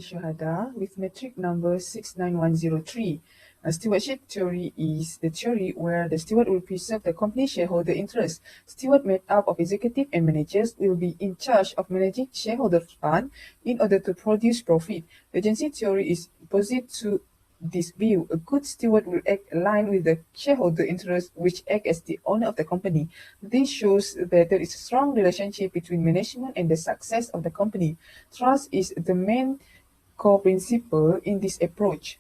Shahada with metric number 69103. A stewardship theory is the theory where the steward will preserve the company's shareholder interest. Steward made up of executive and managers will be in charge of managing shareholder fund in order to produce profit. The agency theory is opposite to this view. A good steward will act aligned with the shareholder interest, which act as the owner of the company. This shows that there is a strong relationship between management and the success of the company. Trust is the main core principle in this approach.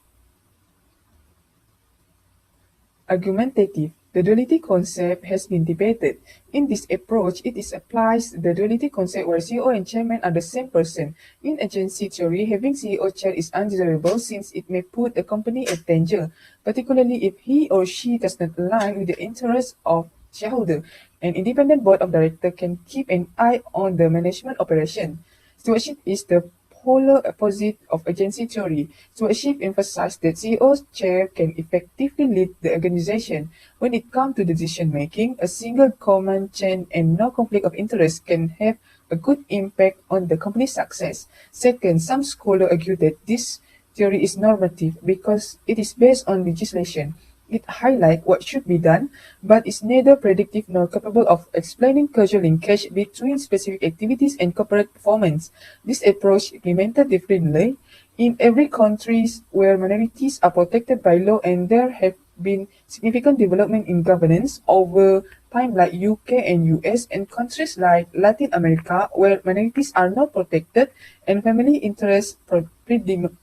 Argumentative. The duality concept has been debated. In this approach, it is applies the duality concept where CEO and chairman are the same person. In agency theory, having CEO chair is undesirable since it may put the company at danger, particularly if he or she does not align with the interests of shareholder. An independent board of directors can keep an eye on the management operation. Stewardship is the polar opposite of agency theory. Stewardship emphasizes that CEO's chair can effectively lead the organization. When it comes to decision making, a single command chain and no conflict of interest can have a good impact on the company's success. Second, some scholars argue that this theory is normative because it is based on legislation. It highlights what should be done, but is neither predictive nor capable of explaining causal linkage between specific activities and corporate performance. This approach, implemented differently in every country where minorities are protected by law, and there have been significant development in governance over time like UK and US, and countries like Latin America where minorities are not protected and family interests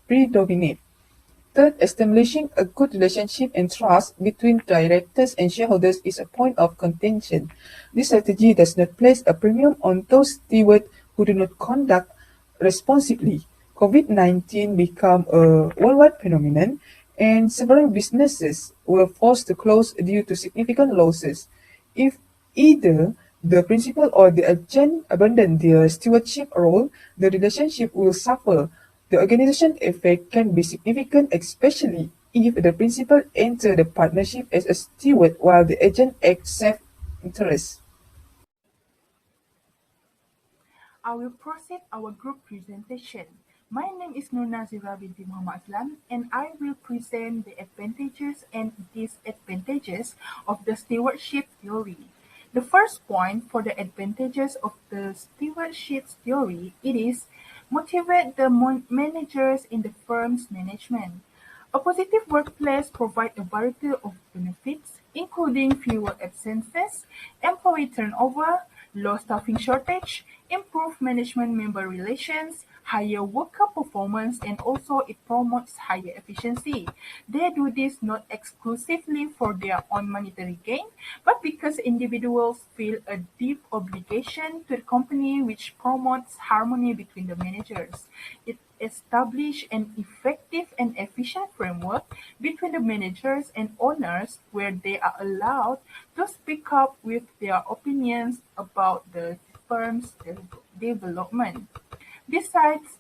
predominate. Third, establishing a good relationship and trust between directors and shareholders is a point of contention. This strategy does not place a premium on those stewards who do not conduct responsibly. COVID-19 became a worldwide phenomenon, and several businesses were forced to close due to significant losses. If either the principal or the agent abandon their stewardship role, the relationship will suffer. The organization effect can be significant, especially if the principal enters the partnership as a steward while the agent acts self-interest. I will proceed our group presentation. My name is Nur Nazira binti Muhammad Aslam, and I will present the advantages and disadvantages of the stewardship theory. The first point for the advantages of the stewardship theory, it is motivate the managers in the firm's management. A positive workplace provides a variety of benefits, including fewer absences, employee turnover, low staffing shortage, improved management member relations, higher worker performance, and also it promotes higher efficiency. They do this not exclusively for their own monetary gain, but because individuals feel a deep obligation to the company, which promotes harmony between the managers. It establish an effective and efficient framework between the managers and owners where they are allowed to speak up with their opinions about the firm's development. Besides,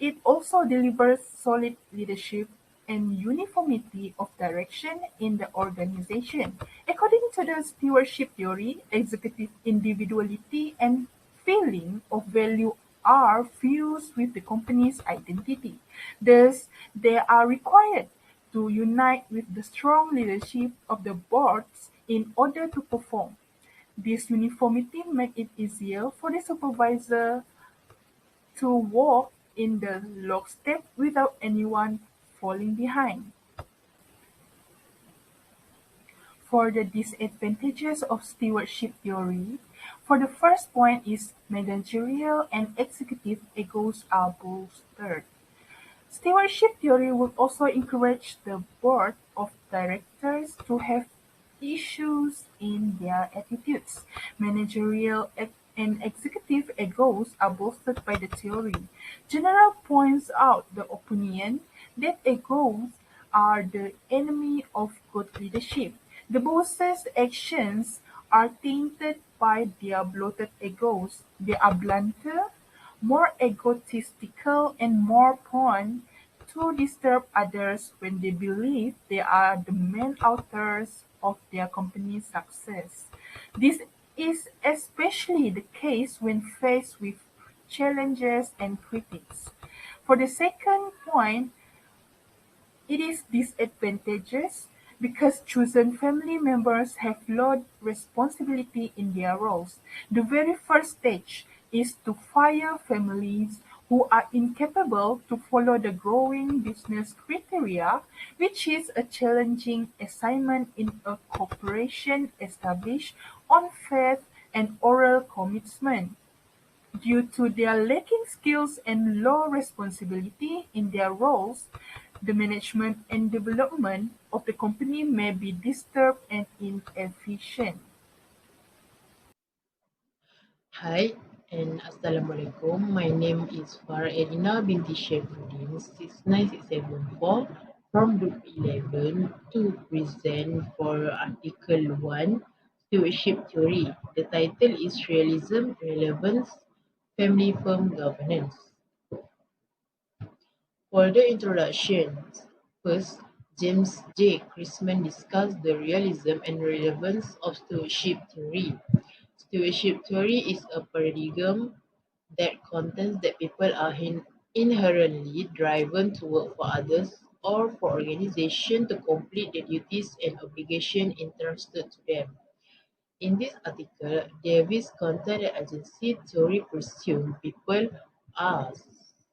it also delivers solid leadership and uniformity of direction in the organization. According to the stewardship theory, executive individuality and feeling of value are fused with the company's identity. Thus, they are required to unite with the strong leadership of the boards in order to perform. This uniformity makes it easier for the supervisor to walk in the lockstep without anyone falling behind. For the disadvantages of stewardship theory, for the first point is managerial and executive egos are bolstered. Stewardship theory will also encourage the board of directors to have issues in their attitudes. Managerial and executive egos are bolstered by the theory. General points out the opinion that egos are the enemy of good leadership. The boss's actions are tainted by their bloated egos. They are blunter, more egotistical, and more prone to disturb others when they believe they are the main authors of their company's success. This is especially the case when faced with challenges and critics. For the second point, it is disadvantageous because chosen family members have low responsibility in their roles. The very first stage is to fire families who are incapable to follow the growing business criteria, which is a challenging assignment in a corporation established on faith and oral commitment. Due to their lacking skills and low responsibility in their roles, the management and development of the company may be disturbed and inefficient. Hi and Assalamualaikum. My name is Farah Edina binti Shaifuddin 69674 from Group 11 to present for Article 1 Stewardship Theory. The title is Realism, Relevance, Family Firm Governance. For the introduction, first, James J. Chrisman discussed the realism and relevance of stewardship theory. Stewardship theory is a paradigm that contends that people are inherently driven to work for others or for organizations to complete the duties and obligations entrusted to them. In this article, Davis contends that agency theory presumes people are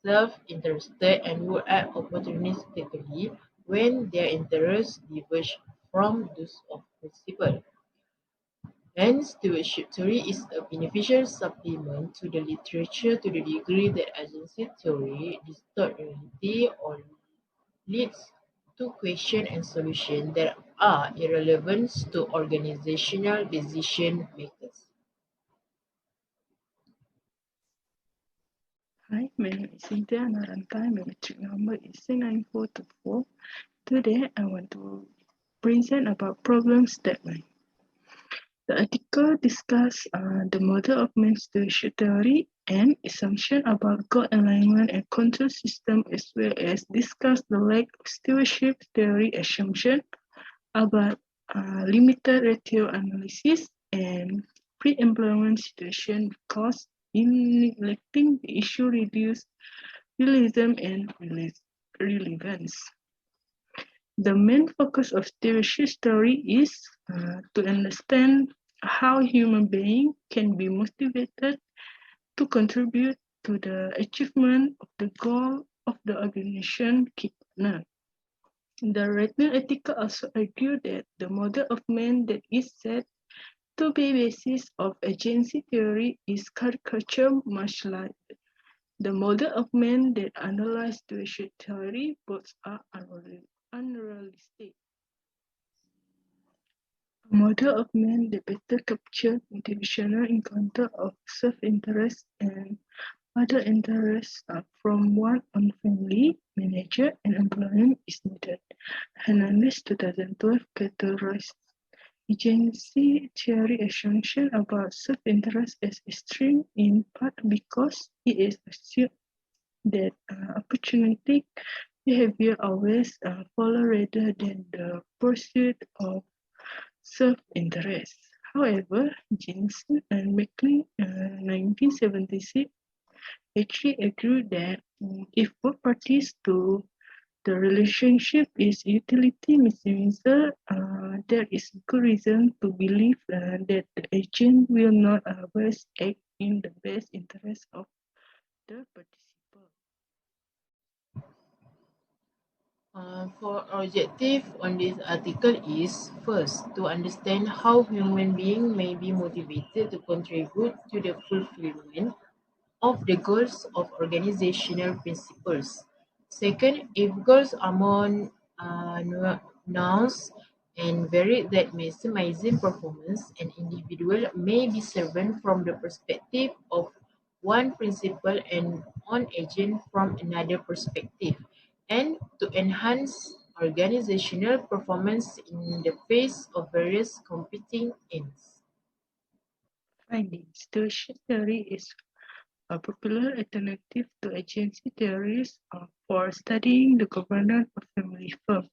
self-interested and will act opportunistically when their interests diverge from those of principle. Hence, stewardship theory is a beneficial supplement to the literature to the degree that agency theory distorts reality or leads to questions and solutions that are irrelevant to organizational decision makers. Hi, my name is Cynthia Naranta. My metric number is C9424. Today, I want to present about problem statement. The article discusses the model of menstruation theory and assumption about goal alignment and control system, as well as discuss the lack of stewardship theory assumption about limited ratio analysis and pre-employment situation because in neglecting the issue reduce realism and relevance. The main focus of stewardship story is to understand how human beings can be motivated to contribute to the achievement of the goal of the organization key partner. The written ethical also argue that the model of man that is said to be basis of agency theory is caricature, much like the model of man that analyzes stewardship theory. Both are unrealistic. A model of man that better captures motivational encounter of self-interest and other interests from one on family, manager, and employment is needed. Hernandez 2012 categorized agency theory assumption about self-interest as extreme in part because it is assumed that opportunistic behavior always follow rather than the pursuit of self-interest. However, Jensen and McLean 1976 actually agree that if both parties to the relationship is utility maximizer, there is good reason to believe that the agent will not always act in the best interest of the participant. For objective on this article is first to understand how human beings may be motivated to contribute to the fulfillment of the goals of organizational principles. Second, if goals are more nuanced and varied that maximizing performance, an individual may be served from the perspective of one principle and on agent from another perspective, and to enhance organizational performance in the face of various competing aims. Findings. Stewardship theory is a popular alternative to agency theories for studying the governance of family firms.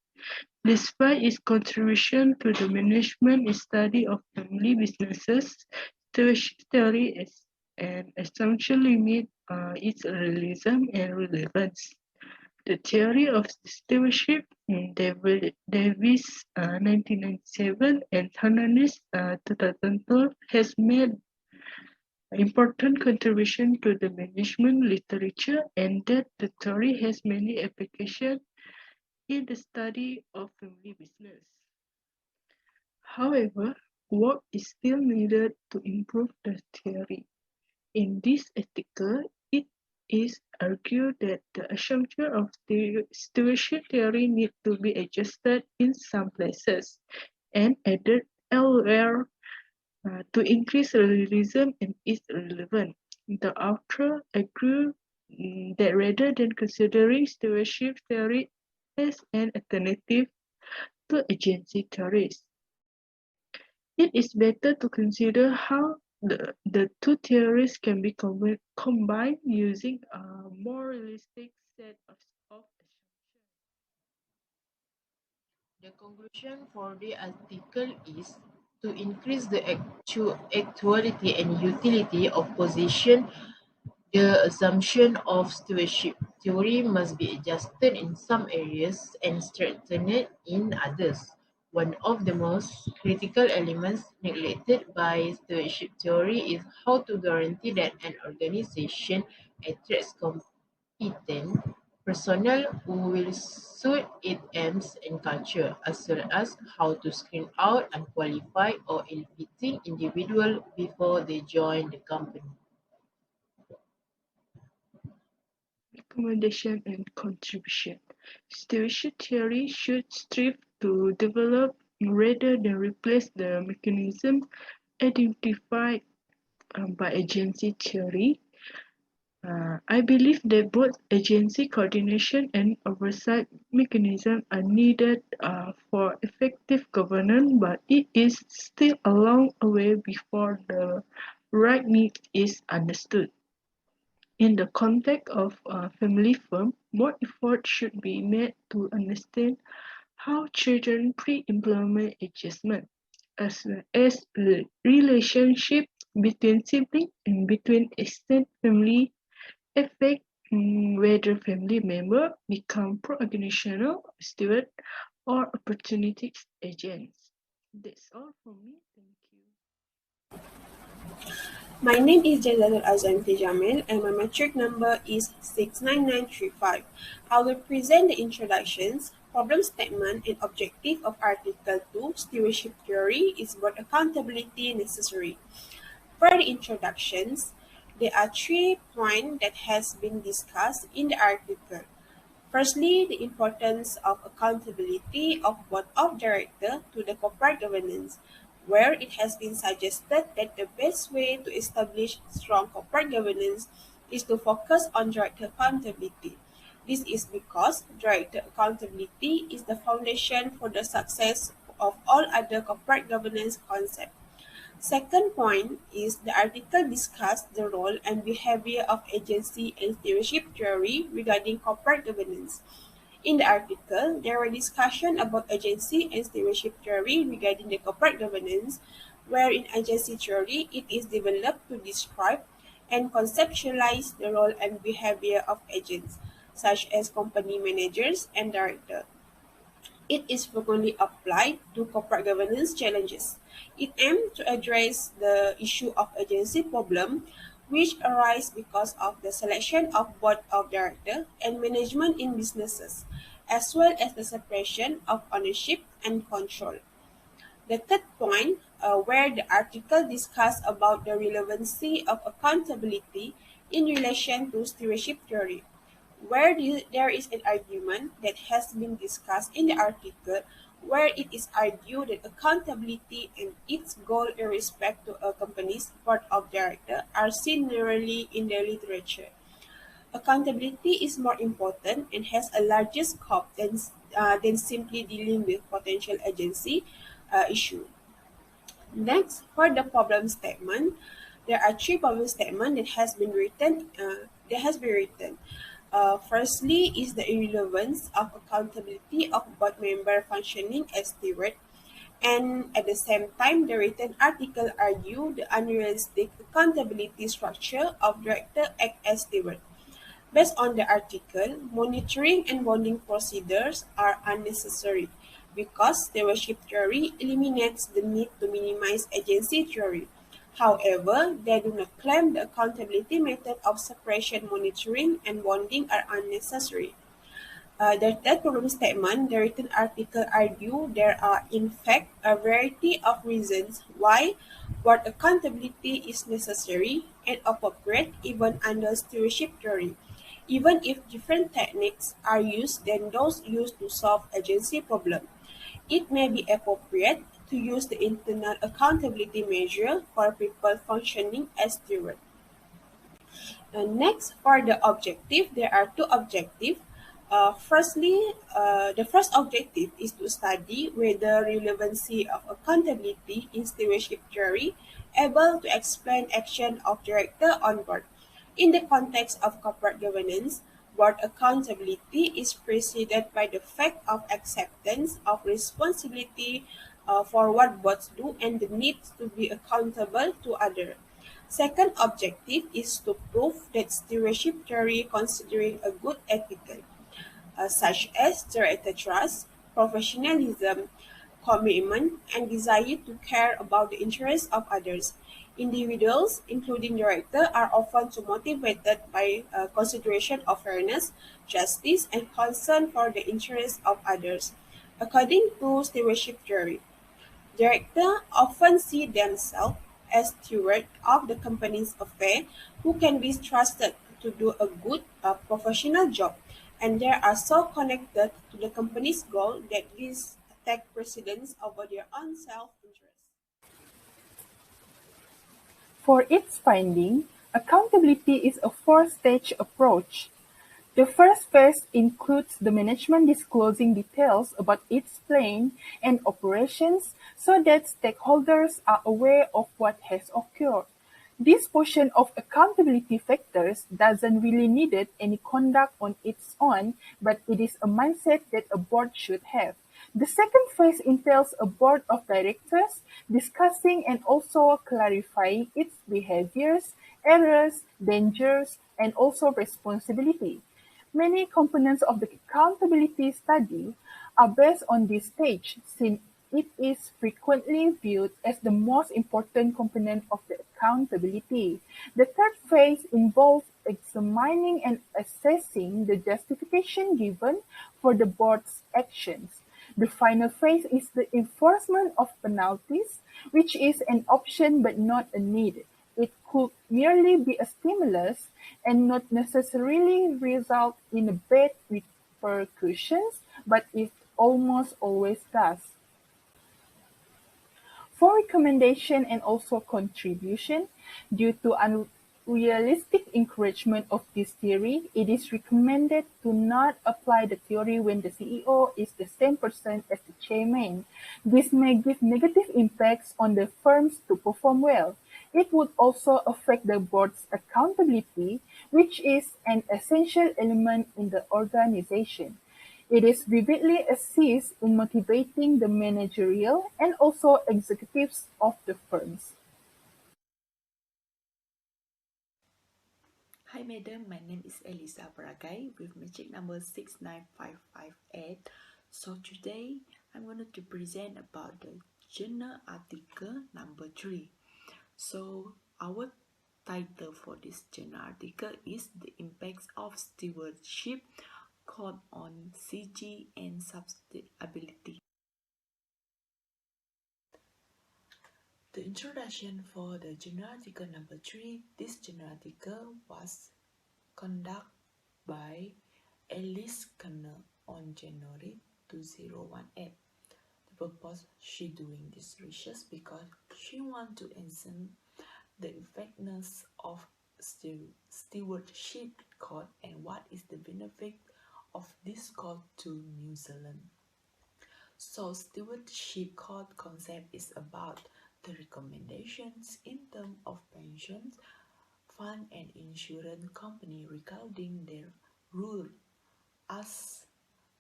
Despite its contribution to the management and study of family businesses, stewardship theory and assumption limit its realism and relevance. The theory of stewardship in Davis 1997 and Hernandez 2012 has made important contribution to the management literature, and that the theory has many applications in the study of family business. However, work is still needed to improve the theory. In this article, it is argued that the assumption of the stewardship theory need to be adjusted in some places and added elsewhere to increase realism and its relevance. The author agreed that rather than considering stewardship theory as an alternative to agency theories, it is better to consider how the two theories can be combined using a more realistic set of assumptions. The conclusion for the article is to increase the actuality and utility of position. The assumption of stewardship theory must be adjusted in some areas and strengthened in others. One of the most critical elements neglected by stewardship theory is how to guarantee that an organization attracts competent personnel who will suit its aims and culture, as well as how to screen out unqualified or ill-fitting individuals before they join the company. Recommendation and contribution. Stewardship theory should strive to develop rather than replace the mechanism identified by agency theory. I believe that both agency coordination and oversight mechanisms are needed for effective governance, but it is still a long way before the right need is understood. In the context of a family firm, more effort should be made to understand how children pre-employment adjustment, as well as the relationship between siblings and between extended family affect whether family members become pro-organizational steward or opportunity agents. That's all from me. Thank you. My name is Jazalul Azam Jamil and my metric number is 69935. I will present the introductions, problem statement, and objective of Article 2 Stewardship Theory is what accountability necessary. For the introductions, there are 3 points that has been discussed in the article. Firstly, the importance of accountability of board of director to the corporate governance, where it has been suggested that the best way to establish strong corporate governance is to focus on director accountability. This is because director accountability is the foundation for the success of all other corporate governance concepts. Second point is the article discussed the role and behavior of agency and stewardship theory regarding corporate governance. In the article, there were discussions about agency and stewardship theory regarding the corporate governance, where in agency theory it is developed to describe and conceptualize the role and behavior of agents, such as company managers and directors. It is frequently applied to corporate governance challenges. It aims to address the issue of agency problem, which arise because of the selection of board of directors and management in businesses, as well as the separation of ownership and control. The third point, where the article discussed about the relevancy of accountability in relation to stewardship theory, where there is an argument that has been discussed in the article where it is argued that accountability and its goal in respect to a company's board of directors are seen narrowly in the literature. Accountability is more important and has a larger scope than simply dealing with potential agency issue. Next, for the problem statement, there are 3 problem statements that has been written. Firstly, is the irrelevance of accountability of board member functioning as steward. And at the same time, the written article argued the unrealistic accountability structure of Director Act as steward. Based on the article, monitoring and bonding procedures are unnecessary because stewardship theory eliminates the need to minimize agency theory. However, they do not claim the accountability method of separation monitoring and bonding are unnecessary. That problem statement, the written article argue there are in fact a variety of reasons why board accountability is necessary and appropriate even under stewardship theory, even if different techniques are used than those used to solve agency problem. It may be appropriate to use the internal accountability measure for people functioning as stewards. Next, for the objective, there are two objectives. The first objective is to study whether relevancy of accountability in stewardship theory able to explain action of director on board. In the context of corporate governance, board accountability is preceded by the fact of acceptance of responsibility for what boards do and the need to be accountable to others. Second objective is to prove that stewardship theory considering a good ethical, such as director trust, professionalism, commitment, and desire to care about the interests of others. Individuals, including director, are often too motivated by consideration of fairness, justice, and concern for the interests of others. According to stewardship theory, directors often see themselves as stewards of the company's affairs who can be trusted to do a good, professional job, and they are so connected to the company's goal that these take precedence over their own self-interest. For its finding, accountability is a four-stage approach. The first phase includes the management disclosing details about its plan and operations so that stakeholders are aware of what has occurred. This portion of accountability factors doesn't really need any conduct on its own, but it is a mindset that a board should have. The second phase entails a board of directors discussing and also clarifying its behaviors, errors, dangers, and also responsibility. Many components of the accountability study are based on this stage since it is frequently viewed as the most important component of the accountability. The third phase involves examining and assessing the justification given for the board's actions. The final phase is the enforcement of penalties, which is an option but not a need. It could merely be a stimulus and not necessarily result in bad repercussions, but it almost always does. For recommendation and also contribution, due to unrealistic encouragement of this theory, it is recommended to not apply the theory when the CEO is the same person as the chairman. This may give negative impacts on the firms to perform well. It would also affect the board's accountability, which is an essential element in the organization. It is vividly assists in motivating the managerial and also executives of the firms. Hi madam, my name is Elisa Baragai with magic number 69558. So today I'm going to present about the journal article number 3. So our title for this journal article is The Impacts of Stewardship Code on CG and Sustainability. The introduction for the journal article number 3. This journal article was conducted by Alice Kenner on January 2018. The purpose she doing this research because she want to examine the effectiveness of stewardship code and what is the benefit of this code to New Zealand. So stewardship code concept is about the recommendations in terms of pensions, fund and insurance company regarding their role as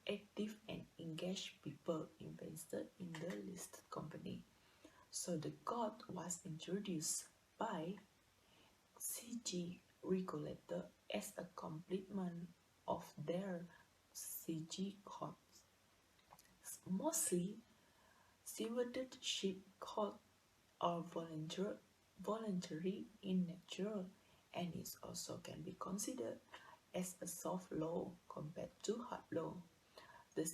active and engaged people invested in the listed company. So the code was introduced by CG regulator as a complement of their CG code. Mostly, stewardship code are voluntary in nature and it also can be considered as a soft law compared to hard law. The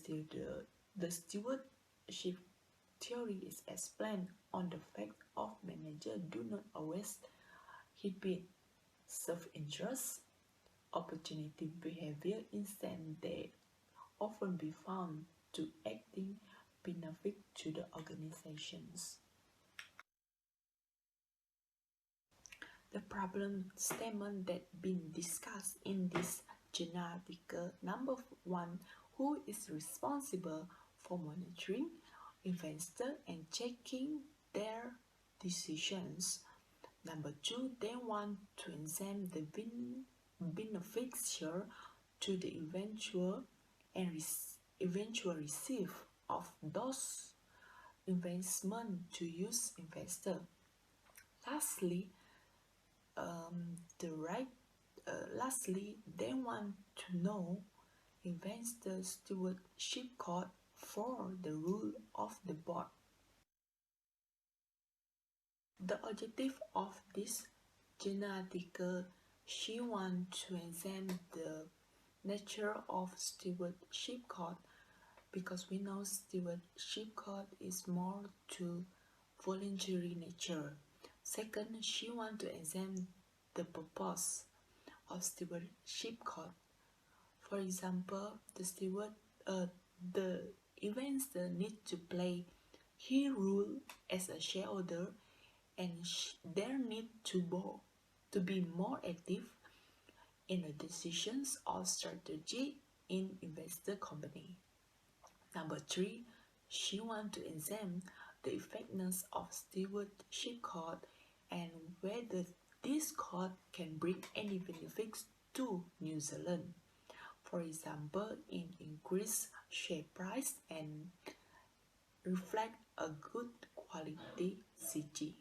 stewardship theory is explained on the fact of managers do not always inhibit self-interest, opportunity behavior. Instead, they often be found to acting benefit to the organizations. The problem statement that been discussed in this journal article: number one, who is responsible for monitoring investors and checking their decisions? Number two, they want to examine the benefits share to the eventual receive of those investment to use investor. Lastly, they want to know investor stewardship code for the rule of the board. The objective of this journal article, she wants to examine the nature of stewardship code, because we know stewardship code is more to voluntary nature. Second, she wants to examine the purpose of stewardship code. For example, the investor need to play key role as a shareholder, and there need to be more active in the decisions or strategy in investor company. Number three, she want to examine the effectiveness of stewardship code and whether this code can bring any benefits to New Zealand. For example, in increased share price and reflect a good quality CG.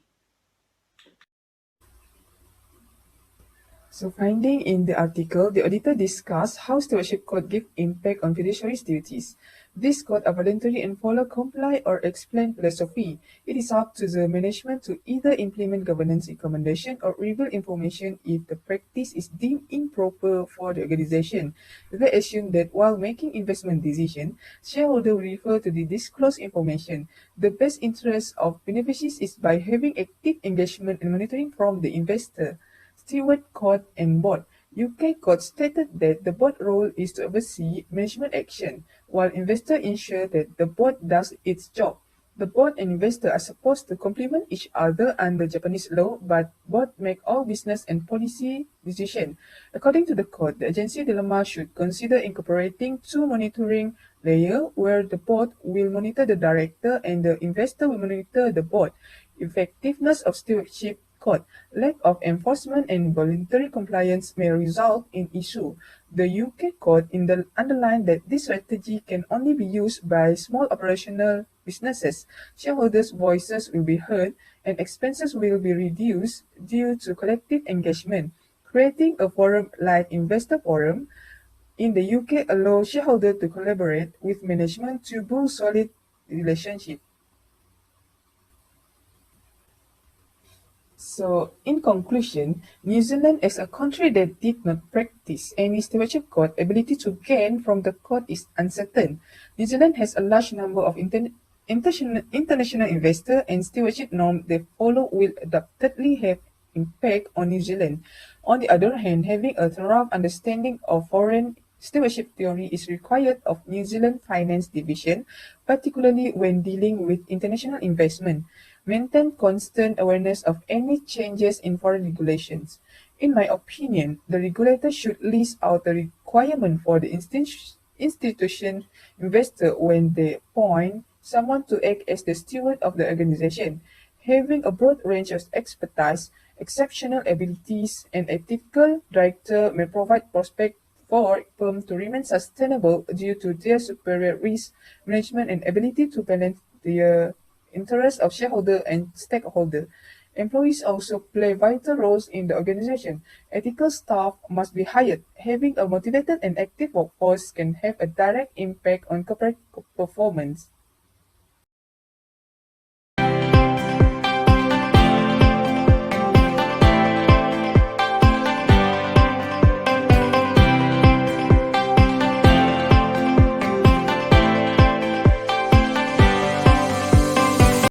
So finding in the article, the auditor discussed how stewardship code give impact on fiduciary duties. These codes are voluntary and follow comply or explain philosophy. It is up to the management to either implement governance recommendation or reveal information if the practice is deemed improper for the organization. They assume that while making investment decision, shareholder will refer to the disclosed information. The best interest of beneficiaries is by having active engagement and monitoring from the investor. Steward Court and Board. UK Court stated that the board role is to oversee management action, while investors ensure that the board does its job. The board and investor are supposed to complement each other under Japanese law, but board make all business and policy decisions. According to the court, the agency dilemma should consider incorporating two monitoring layers where the board will monitor the director and the investor will monitor the board. Effectiveness of stewardship court. Lack of enforcement and voluntary compliance may result in issue. The UK court underlined that this strategy can only be used by small operational businesses. Shareholders' voices will be heard and expenses will be reduced due to collective engagement. Creating a forum like Investor Forum in the UK allows shareholders to collaborate with management to build solid relationships. So, in conclusion, New Zealand as a country that did not practice any stewardship code, ability to gain from the code is uncertain. New Zealand has a large number of international investors and stewardship norms they follow will undoubtedly have impact on New Zealand. On the other hand, having a thorough understanding of foreign stewardship theory is required of New Zealand Finance Division, particularly when dealing with international investment. Maintain constant awareness of any changes in foreign regulations. In my opinion, the regulator should list out the requirement for the institution investor when they appoint someone to act as the steward of the organization. Having a broad range of expertise, exceptional abilities, and a typical director may provide prospect for firm to remain sustainable due to their superior risk management and ability to balance their interests of shareholders and stakeholders. Employees also play vital roles in the organization. Ethical staff must be hired. Having a motivated and active workforce can have a direct impact on corporate performance.